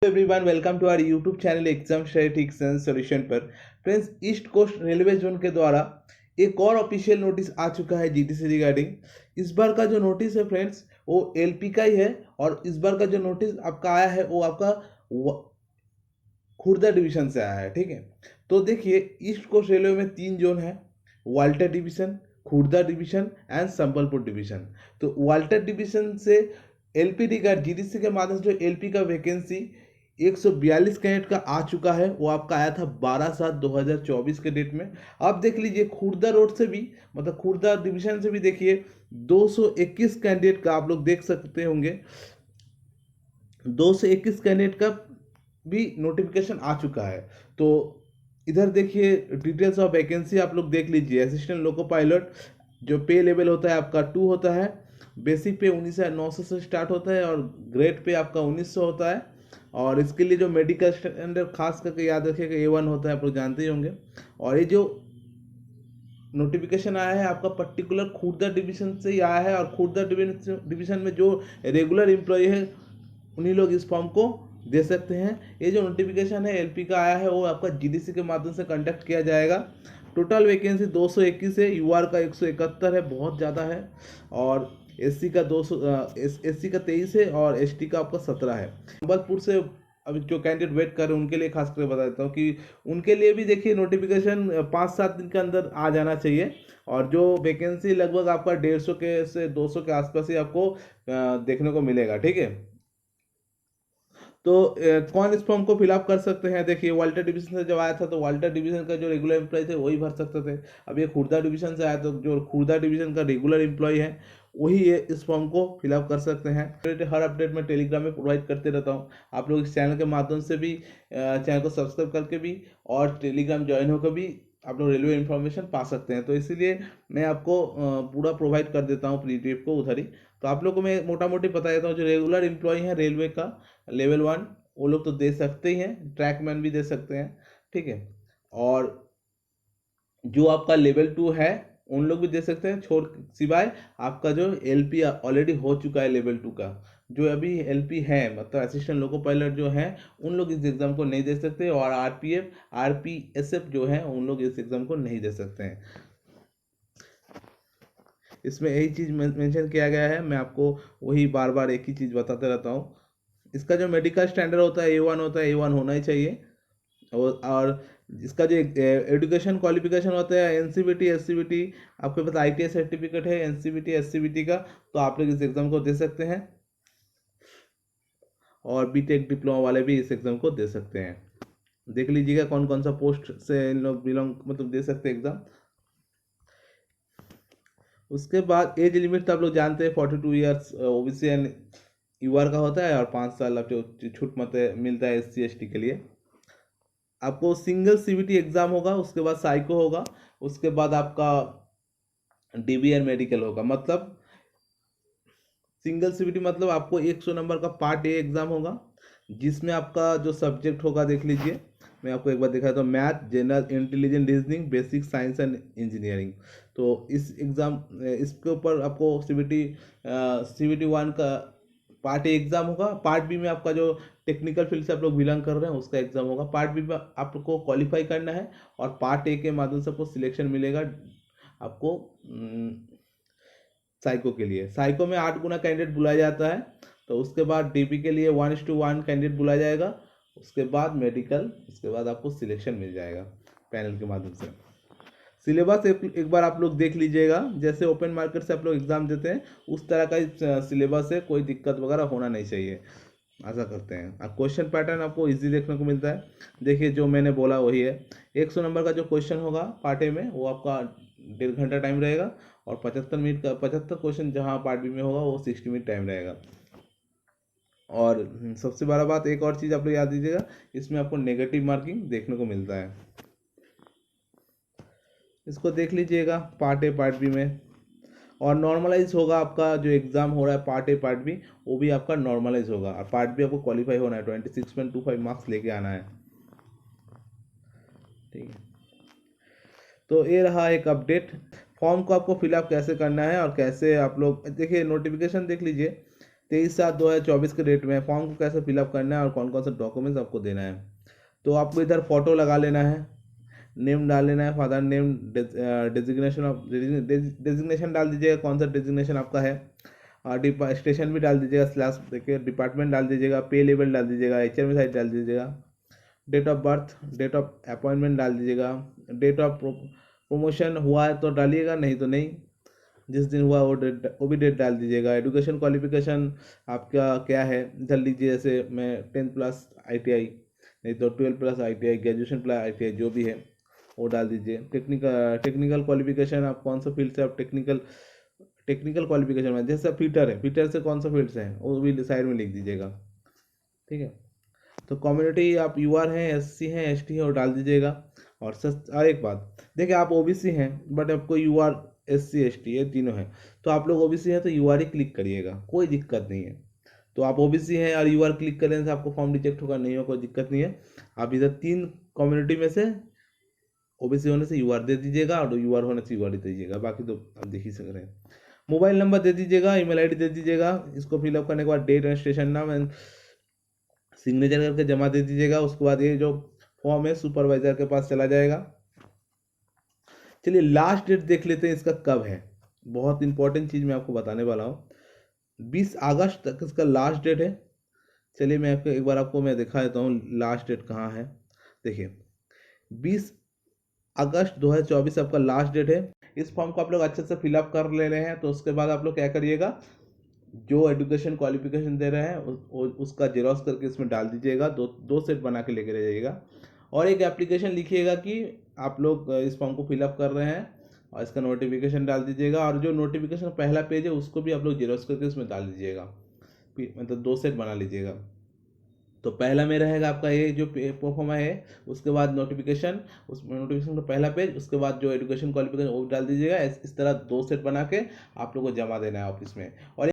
Everyone welcome to our YouTube channel exam statistics and solution पर। Friends, East Coast Railway zone के द्वारा एक और ऑफिशियल नोटिस आ चुका है जीटी से रिगार्डिंग। इस बार का जो नोटिस है फ्रेंड्स वो एलपी का ही है, और इस बार का जो नोटिस आपका आया है वो आपका खुर्दा डिवीजन से आया है। ठीक है, तो देखिए ईस्ट कोस्ट रेलवे में 3 जोन है: Walter division, Khurda division and Sambalpur division. तो वाल्टर डिवीजन से एलपीडी का जीडीसी के माध्यम से जो एलपी का वैकेंसी 142 कैंडिडेट का आ चुका है, वो आपका आया था 12/7/2024 के डेट में। आप देख लीजिए खुर्दा रोड से भी, मतलब खुर्दा डिवीजन से भी देखिए 221 कैंडिडेट का आप लोग देख सकते होंगे, 221 कैंडिडेट का भी नोटिफिकेशन आ चुका है। तो इधर देखिए डिटेल्स ऑफ वैकेंसी आप लोग देख लीजिए। असिस्टेंट लोको पायलट जो पे लेवल होता है आपका 2 होता है, बेसिक पे 19,900 से स्टार्ट होता है और ग्रेड पे आपका 1900 होता है। और इसके लिए जो मेडिकल स्टैंडर्ड खास करके याद रखिएगा A1 होता है, आप लोग जानते ही होंगे। और ये जो नोटिफिकेशन आया है आपका पर्टिकुलर खुर्दा डिवीजन से ही आया है, और खुर्दा डिवीजन में जो रेगुलर एम्प्लॉय है उन्हीं लोग इस फॉर्म को दे सकते हैं। ये जो नोटिफिकेशन है एलपी का आया है वो आपका जीडीसी के माध्यम से कंडक्ट किया जाएगा। टोटल वैकेंसी 221 है, यूआर का 171 है, बहुत ज़्यादा है। और एससी का 200, एससी का 23 है और एसटी का आपका 17 है। संबलपुर से अभी जो कैंडिडेट वेट कर रहे हैं उनके लिए खास कर बता देता हूँ कि उनके लिए भी देखिए नोटिफिकेशन 5-7 दिन के अंदर आ जाना चाहिए। और जो वैकेंसी लगभग आपका 150 के से 200 के आसपास ही आपको देखने को मिलेगा। ठीक है, तो कौन इस फॉर्म को फिलअप कर सकते हैं? देखिए वाल्टर डिवीजन से जब आया था तो वाल्टर डिवीजन का जो रेगुलर एम्प्लॉय थे वही भर सकते थे। अब ये खुर्दा डिवीजन से आया तो जो खुर्दा डिवीजन का रेगुलर एम्प्लॉय है वही ये इस फॉर्म को फिलअप कर सकते हैं। हर अपडेट मैं टेलीग्राम में प्रोवाइड करते रहता हूँ। आप लोग इस चैनल के माध्यम से भी चैनल को सब्सक्राइब करके भी और टेलीग्राम ज्वाइन होकर भी आप लोग रेलवे इन्फॉर्मेशन पा सकते हैं। तो इसीलिए मैं आपको पूरा प्रोवाइड कर देता हूँ पीडीएफ को उधर ही। तो आप लोग को मैं मोटा मोटी बता देता हूँ, जो रेगुलर एम्प्लॉय हैं रेलवे का लेवल 1 वो लोग तो दे सकते ही हैं, ट्रैकमैन भी दे सकते हैं। ठीक है, और जो आपका लेवल 2 है उन लोग भी दे सकते हैं, छोड़ सिवाय आपका जो एलपी ऑलरेडी हो चुका है लेवल 2 का। जो अभी एलपी है मतलब असिस्टेंट लोको पायलट जो है उन लोग इस एग्ज़ाम को नहीं दे सकते, और आरपीएफ आरपीएसएफ जो है उन लोग इस एग्ज़ाम को नहीं दे सकते हैं। इसमें यही चीज़ मेंशन किया गया है। मैं आपको वही बार बार एक ही चीज़ बताते रहता हूँ। इसका जो मेडिकल स्टैंडर्ड होता है A1 होता है, A1 होना ही चाहिए। और इसका जो एजुकेशन क्वालिफिकेशन होता है एनसीबीटी एससीबीटी, आपके पास आईटीआई सर्टिफिकेट है एनसीबीटी एससीबीटी का, तो आप लोग इस एग्ज़ाम को दे सकते हैं। और बीटेक डिप्लोमा वाले भी इस एग्ज़ाम को दे सकते हैं। देख लीजिएगा कौन कौन सा पोस्ट से इन लोग बिलोंग मतलब दे सकते हैं एग्ज़ाम। उसके बाद एज लिमिट तो आप लोग जानते हैं 42 ईयर्स ओबीसी एंड यूआर का होता है, और 5 साल आपको छूट मत मिलता है SC ST के लिए। आपको सिंगल सीबीटी एग्ज़ाम होगा, उसके बाद साइको होगा, उसके बाद आपका डीबीएन मेडिकल होगा। मतलब सिंगल सीबीटी मतलब आपको 100 नंबर का पार्ट ए एग्ज़ाम होगा, जिसमें आपका जो सब्जेक्ट होगा देख लीजिए, मैं आपको एक बार दिखाता हूँ। Math, general intelligent reasoning, basic science and engineering. तो इस एग्ज़ाम इसके ऊपर आपको सीबीटी 1 का पार्ट ए एग्ज़ाम होगा। पार्ट बी में आपका जो टेक्निकल फील्ड से आप लोग बिलोंग कर रहे हैं उसका एग्ज़ाम होगा। पार्ट बी में आपको क्वालिफाई करना है, और पार्ट ए के माध्यम से आपको सिलेक्शन मिलेगा आपको साइको के लिए। साइको में 8 गुना कैंडिडेट बुलाया जाता है, तो उसके बाद डीबी के लिए 1:1 कैंडिडेट बुलाया जाएगा। उसके बाद मेडिकल, उसके बाद आपको सिलेक्शन मिल जाएगा पैनल के माध्यम से। सिलेबस एक बार आप लोग देख लीजिएगा, जैसे ओपन मार्केट से आप लोग एग्ज़ाम देते हैं उस तरह का सिलेबस है, कोई दिक्कत वगैरह होना नहीं चाहिए, ऐसा करते हैं। अब क्वेश्चन पैटर्न आपको इजी देखने को मिलता है। देखिए जो मैंने बोला वही है। 100 नंबर का जो क्वेश्चन होगा पार्ट ए में वो आपका 1.5 घंटा टाइम रहेगा, और 75 मिनट का 75 क्वेश्चन जहाँ पार्ट बी में होगा वो 60 मिनट टाइम रहेगा। और सबसे बड़ा बात एक और चीज़ आप लोग याद दीजिएगा, इसमें आपको नेगेटिव मार्किंग देखने को मिलता है। इसको देख लीजिएगा पार्ट ए पार्ट बी में। और नॉर्मलाइज होगा आपका जो एग्ज़ाम हो रहा है पार्ट ए पार्ट बी, वो भी आपका नॉर्मलाइज होगा। और पार्ट बी आपको क्वालिफाई होना है, 26.25 मार्क्स लेके आना है। ठीक है, तो ये रहा एक अपडेट। फॉर्म को आपको फिलअप कैसे करना है और कैसे आप लोग देखिए नोटिफिकेशन देख लीजिए। 23/7/2024 के डेट में फॉर्म को कैसे फिलअप करना है और कौन कौन सा डॉक्यूमेंट्स आपको देना है। तो आपको इधर फोटो लगा लेना है, नेम डाल लेना है, father name, designation of designation डाल दीजिएगा, कौन सा डेजिग्नेशन आपका है, स्टेशन भी डाल दीजिएगा, स्लैश देखिए डिपार्टमेंट डाल दीजिएगा, पे लेवल डाल दीजिएगा, HM साइट डाल दीजिएगा, date of birth, date of appointment डाल दीजिएगा, डेट ऑफ प्रमोशन हुआ है तो डालिएगा, नहीं तो नहीं, जिस दिन हुआ वो भी डेट डाल दीजिएगा। एजुकेशन क्वालिफिकेशन आपका क्या है इधर लीजिए, जैसे मैं 10+ ITI, नहीं तो 12+ ITI, ग्रेजुएशन प्लस ITI जो भी है वो डाल दीजिए। टेक्निकल क्वालिफिकेशन आप कौन सा फील्ड से, आप टेक्निकल क्वालिफिकेशन में जैसे फिटर है, फिटर से कौन सा फील्ड से है वो भी साइड में लिख दीजिएगा, ठीक है। तो कम्युनिटी आप UR हैं, SC हैं, ST हैं और डाल दीजिएगा। और एक बात देखिए, आप OBC हैं बट आपको UR SC ST ये तीनों हैं, तो आप लोग OBC हैं तो UR ही क्लिक करिएगा, कोई दिक्कत नहीं है। तो आप OBC हैं और UR क्लिक करने से आपको फॉर्म रिजेक्ट होगा, नहीं होगा, कोई दिक्कत नहीं है। आप इधर 3 कम्युनिटी में से OBC होने से UR दे दीजिएगा और UR होने से UR दे दीजिएगा, बाकी तो आप देख ही सक रहे हैं। मोबाइल नंबर दे दीजिएगा, email ID दे दीजिएगा। इसको फिलअप करने के बाद डेट एंड स्टेशन नाम एंड सिग्नेचर करके जमा दे दीजिएगा। उसके बाद ये जो फॉर्म है सुपरवाइजर के पास चला जाएगा। चलिए लास्ट डेट देख लेते हैं इसका कब है, बहुत इंपॉर्टेंट चीज़ मैं आपको बताने वाला हूँ। 20 अगस्त तक इसका लास्ट डेट है। चलिए मैं आपको एक बार मैं दिखा देता हूँ लास्ट डेट कहाँ है। देखिए 20 अगस्त 2024 आपका लास्ट डेट है। इस फॉर्म को आप लोग अच्छे से फिलअप कर ले रहे हैं तो उसके बाद आप लोग क्या करिएगा, जो एजुकेशन क्वालिफिकेशन दे रहे हैं उसका जेरॉक्स करके इसमें डाल दीजिएगा, दो सेट बना के लेके जाइएगा। और एक एप्लीकेशन लिखिएगा कि आप लोग इस फॉर्म को फिलअप कर रहे हैं और इसका नोटिफिकेशन डाल दीजिएगा। और जो नोटिफिकेशन पहला पेज है उसको भी आप लोग जेरॉक्स करके उसमें डाल दीजिएगा, मतलब 2 सेट बना लीजिएगा। तो पहला में रहेगा आपका ये जो परफॉर्मा है, उसके बाद नोटिफिकेशन, उस नोटिफिकेशन का पहला पेज, उसके बाद जो एजुकेशन क्वालिफिकेशन वो डाल दीजिएगा। इस तरह 2 सेट बना के आप लोग को जमा देना है ऑफिस में। और